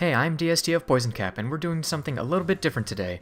Hey, I'm DST of PoisonCap, and we're doing something a little bit different today.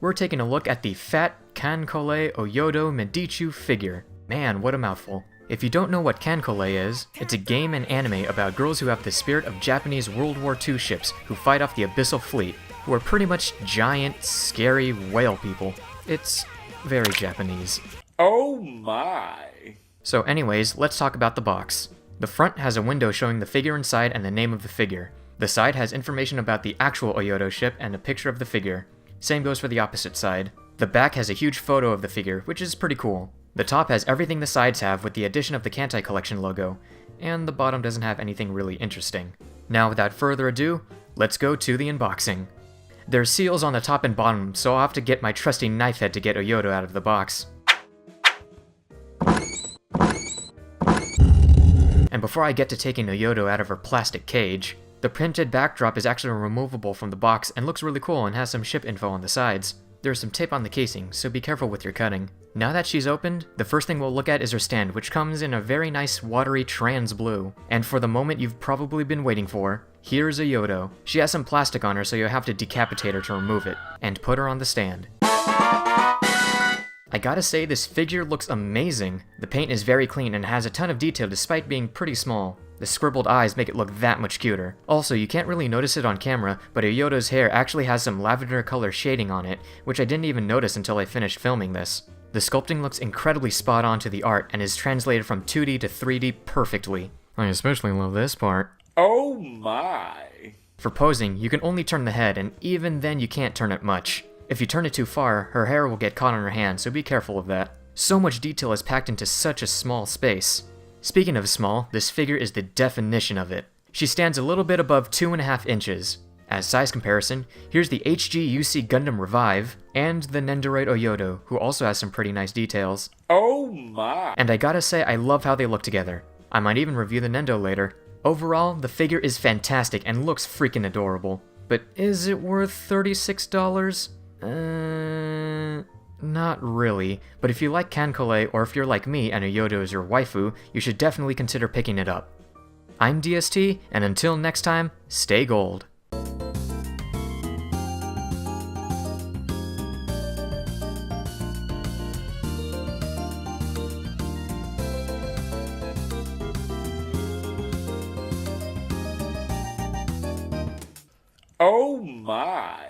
We're taking a look at the Phat Kankole Oyodo Medicchu figure. Man, what a mouthful. If you don't know what Kankole is, it's a game and anime about girls who have the spirit of Japanese World War II ships who fight off the Abyssal Fleet, who are pretty much giant, scary whale people. It's very Japanese. Oh my! So anyways, let's talk about the box. The front has a window showing the figure inside and the name of the figure. The side has information about the actual Oyodo ship and a picture of the figure. Same goes for the opposite side. The back has a huge photo of the figure, which is pretty cool. The top has everything the sides have with the addition of the Kantai Collection logo, and the bottom doesn't have anything really interesting. Now without further ado, let's go to the unboxing. There's seals on the top and bottom, so I'll have to get my trusty knife head to get Oyodo out of the box. And before I get to taking Oyodo out of her plastic cage, the printed backdrop is actually removable from the box and looks really cool and has some ship info on the sides. There's some tape on the casing, so be careful with your cutting. Now that she's opened, the first thing we'll look at is her stand, which comes in a very nice watery trans blue. And for the moment you've probably been waiting for, here's Oyodo. She has some plastic on her, so you'll have to decapitate her to remove it, and put her on the stand. I gotta say, this figure looks amazing. The paint is very clean and has a ton of detail despite being pretty small. The scribbled eyes make it look that much cuter. Also, you can't really notice it on camera, but Oyodo's hair actually has some lavender color shading on it, which I didn't even notice until I finished filming this. The sculpting looks incredibly spot on to the art and is translated from 2D to 3D perfectly. I especially love this part. Oh my! For posing, you can only turn the head, and even then you can't turn it much. If you turn it too far, her hair will get caught on her hand, so be careful of that. So much detail is packed into such a small space. Speaking of small, this figure is the definition of it. She stands a little bit above 2.5 inches. As size comparison, here's the HG-UC Gundam Revive, and the Nendoroid Oyodo, who also has some pretty nice details. Oh my! And I gotta say, I love how they look together. I might even review the Nendo later. Overall, the figure is fantastic and looks freaking adorable. But is it worth $36? Not really, but if you like Kankole, or if you're like me and Oyodo is your waifu, you should definitely consider picking it up. I'm DST, and until next time, stay gold. Oh my!